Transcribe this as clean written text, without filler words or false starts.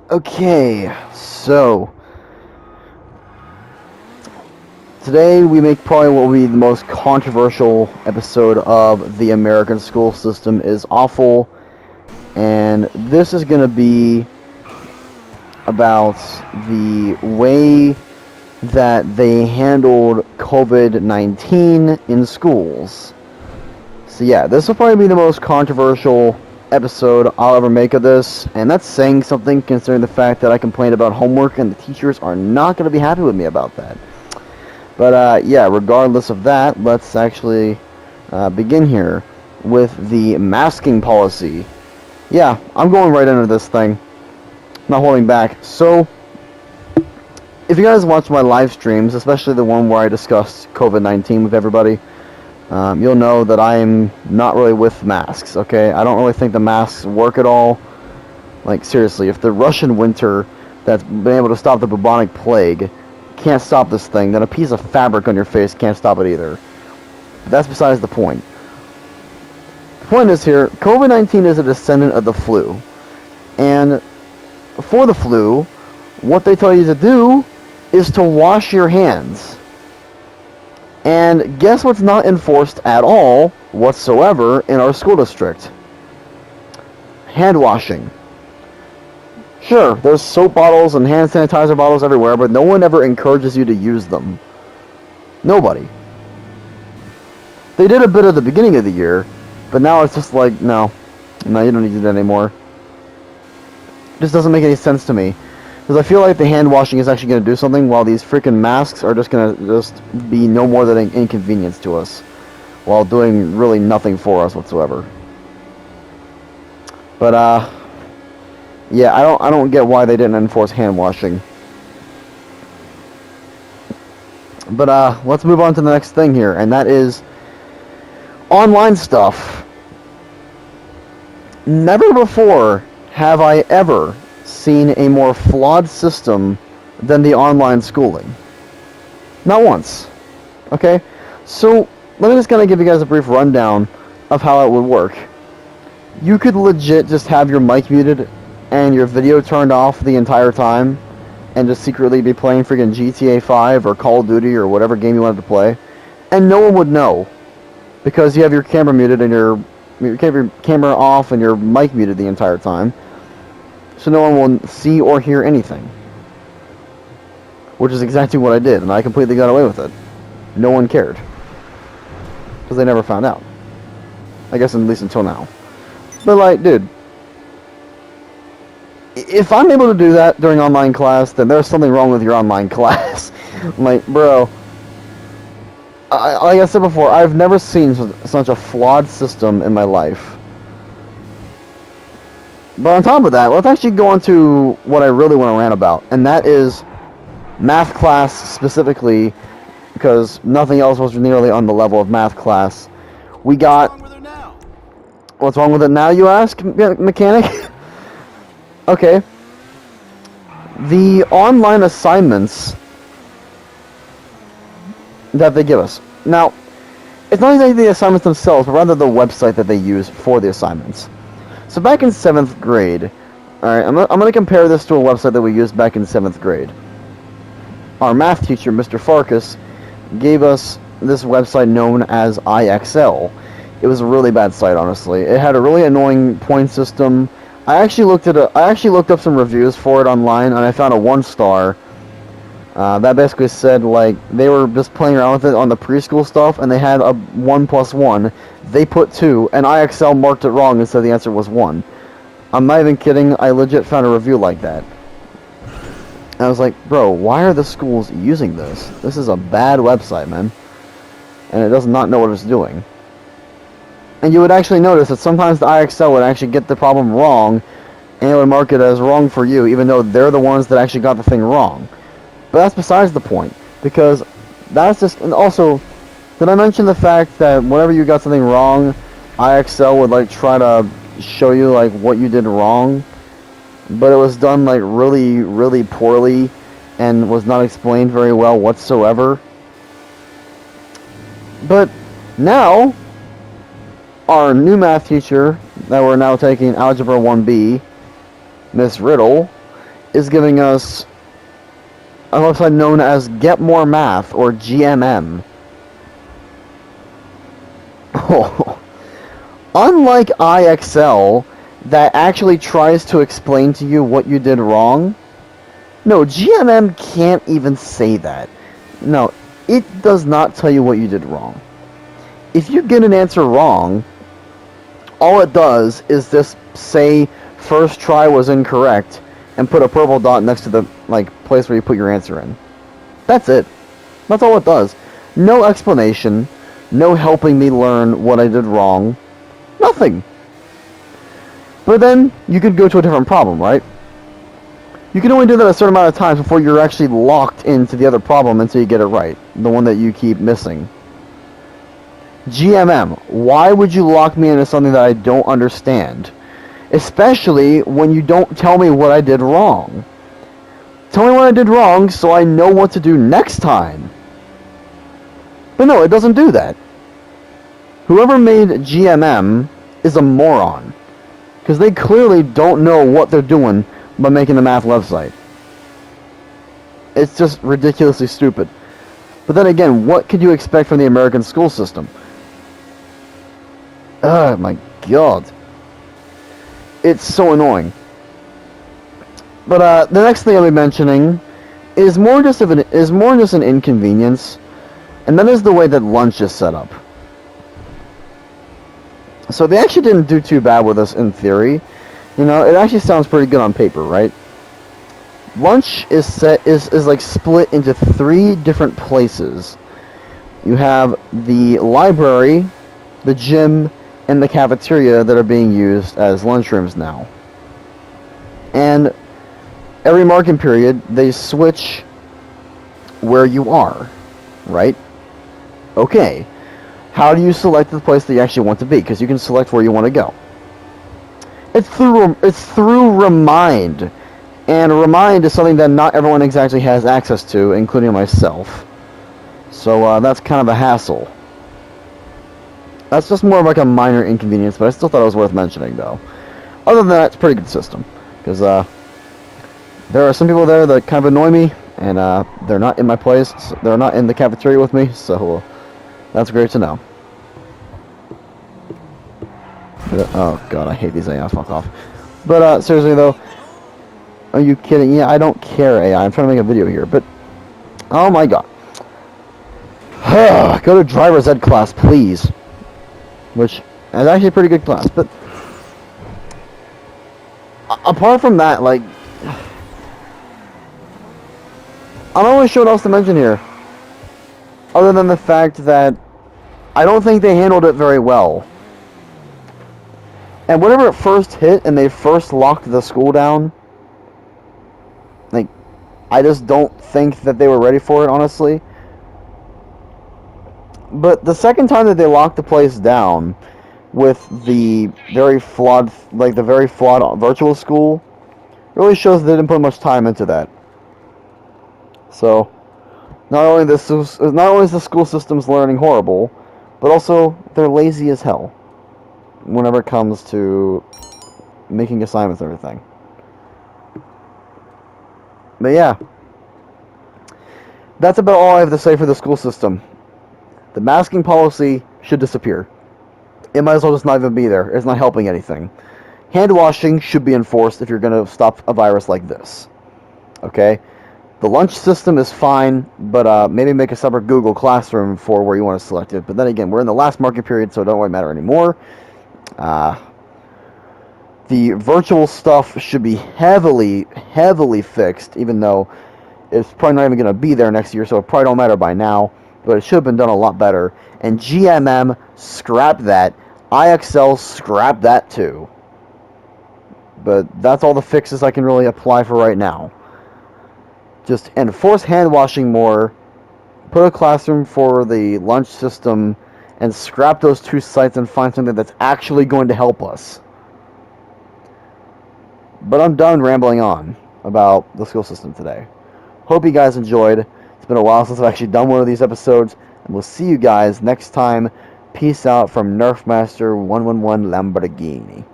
Okay, so today we make probably what will be the most controversial episode of the American school system is awful, and this is going to be about the way that they handled COVID-19 in schools. So yeah, this will probably be the most controversial episode I'll ever make of this, and that's saying something considering the fact that I complained about homework and the teachers are not going to be happy with me about that. But yeah, regardless of that, let's actually begin here with the masking policy. Yeah, I'm going right into this thing, not holding back. So, if you guys watch my live streams, especially the one where I discussed COVID-19 with everybody, you'll know that I am not really with masks, okay? I don't really think the masks work at all. Like, seriously, if the Russian winter that's been able to stop the bubonic plague can't stop this thing, then a piece of fabric on your face can't stop it either. But that's besides the point. The point is here, COVID-19 is a descendant of the flu. And for the flu, what they tell you to do is to wash your hands. And guess what's not enforced at all whatsoever in our school district? Hand washing. Sure, there's soap bottles and hand sanitizer bottles everywhere, but no one ever encourages you to use them. Nobody. They did a bit at the beginning of the year, but now it's just like, no, you don't need to do that anymore. It just doesn't make any sense to me. Because I feel like the hand washing is actually going to do something, while these freaking masks are just going to just be no more than an inconvenience to us, while doing really nothing for us whatsoever. But yeah, I don't get why they didn't enforce hand washing. But let's move on to the next thing here, and that is online stuff. Never before have I ever seen a more flawed system than the online schooling. Not once. Okay? So, let me just kind of give you guys a brief rundown of how it would work. You could legit just have your mic muted and your video turned off the entire time and just secretly be playing freaking GTA 5 or Call of Duty or whatever game you wanted to play, and no one would know because you have your camera muted and your camera off and your mic muted the entire time. So no one will see or hear anything. Which is exactly what I did, and I completely got away with it. No one cared. Because they never found out. I guess at least until now. But like, dude, if I'm able to do that during online class, then there's something wrong with your online class. Like, bro, like I said before, I've never seen such a flawed system in my life. But on top of that, let's actually go on to what I really want to rant about, and that is math class specifically, because nothing else was nearly on the level of math class. We got... What's wrong with it now, you ask, mechanic? Okay. The online assignments that they give us. Now, it's not exactly the assignments themselves, but rather the website that they use for the assignments. So back in 7th grade, alright, I'm going to compare this to a website that we used back in 7th grade. Our math teacher, Mr. Farkas, gave us this website known as IXL. It was a really bad site, honestly. It had a really annoying point system. I actually looked up some reviews for it online, and I found a 1-star that basically said, like, they were just playing around with it on the preschool stuff, and they had a 1 plus 1. They put 2, and IXL marked it wrong and said the answer was 1. I'm not even kidding, I legit found a review like that. And I was like, bro, why are the schools using this? This is a bad website, man. And it does not know what it's doing. And you would actually notice that sometimes the IXL would actually get the problem wrong, and it would mark it as wrong for you, even though they're the ones that actually got the thing wrong. But that's besides the point, because that's just... And also, did I mention the fact that whenever you got something wrong, IXL would, like, try to show you, like, what you did wrong? But it was done, like, really, really poorly, and was not explained very well whatsoever. But now, our new math teacher that we're now taking Algebra 1B, Miss Riddle, is giving us a website known as Get More Math, or GMM. Oh. Unlike IXL, that actually tries to explain to you what you did wrong, no, GMM can't even say that. No, it does not tell you what you did wrong. If you get an answer wrong, all it does is just say first try was incorrect and put a purple dot next to the place where you put your answer in. That's it. That's all it does. No explanation, no helping me learn what I did wrong. Nothing. But then you could go to a different problem, right? You can only do that a certain amount of times before you're actually locked into the other problem until you get it right. The one that you keep missing. GMM, why would you lock me into something that I don't understand? Especially when you don't tell me what I did wrong. Tell me what I did wrong so I know what to do next time. But no, it doesn't do that. Whoever made GMM is a moron. Because they clearly don't know what they're doing by making the math website. It's just ridiculously stupid. But then again, what could you expect from the American school system? Oh my god. It's so annoying. But the next thing I'll be mentioning is more just an inconvenience, and that is the way that lunch is set up. So they actually didn't do too bad with us in theory. You know, it actually sounds pretty good on paper, right? Lunch is split into 3 different places. You have the library, the gym, and the cafeteria that are being used as lunchrooms now. And every marking period, they switch where you are, right? Okay. How do you select the place that you actually want to be? Because you can select where you want to go. It's through Remind. And Remind is something that not everyone exactly has access to, including myself. So that's kind of a hassle. That's just more of like a minor inconvenience, but I still thought it was worth mentioning, though. Other than that, it's a pretty good system. Because there are some people there that kind of annoy me, and they're not in my place. So they're not in the cafeteria with me, so that's great to know. Oh god, I hate these AI, fuck off. But seriously though, are you kidding? Yeah, I don't care, AI. I'm trying to make a video here, but oh my god. Go to driver's ed class, please. Which is actually a pretty good class, but apart from that, like, I'm not really sure what else to mention here. Other than the fact that I don't think they handled it very well. And whenever it first hit and they first locked the school down, like, I just don't think that they were ready for it, honestly. But the second time that they locked the place down with the very flawed virtual school, really shows they didn't put much time into that. So, not only is the school system's learning horrible, but also they're lazy as hell whenever it comes to making assignments and everything. But yeah, that's about all I have to say for the school system. The masking policy should disappear. It might as well just not even be there. It's not helping anything. Hand washing should be enforced if you're going to stop a virus like this. Okay? The lunch system is fine, but maybe make a separate Google Classroom for where you want to select it. But then again, we're in the last market period, so it don't really matter anymore. The virtual stuff should be heavily fixed, even though it's probably not even going to be there next year, so it probably don't matter by now. But it should have been done a lot better. And GMM, scrap that. IXL, scrap that too. But that's all the fixes I can really apply for right now. Just enforce hand washing more, put a classroom for the lunch system, and scrap those 2 sites and find something that's actually going to help us. But I'm done rambling on about the school system today. Hope you guys enjoyed. It's been a while since I've actually done one of these episodes, and we'll see you guys next time. Peace out from Nerfmaster 111 Lamborghini.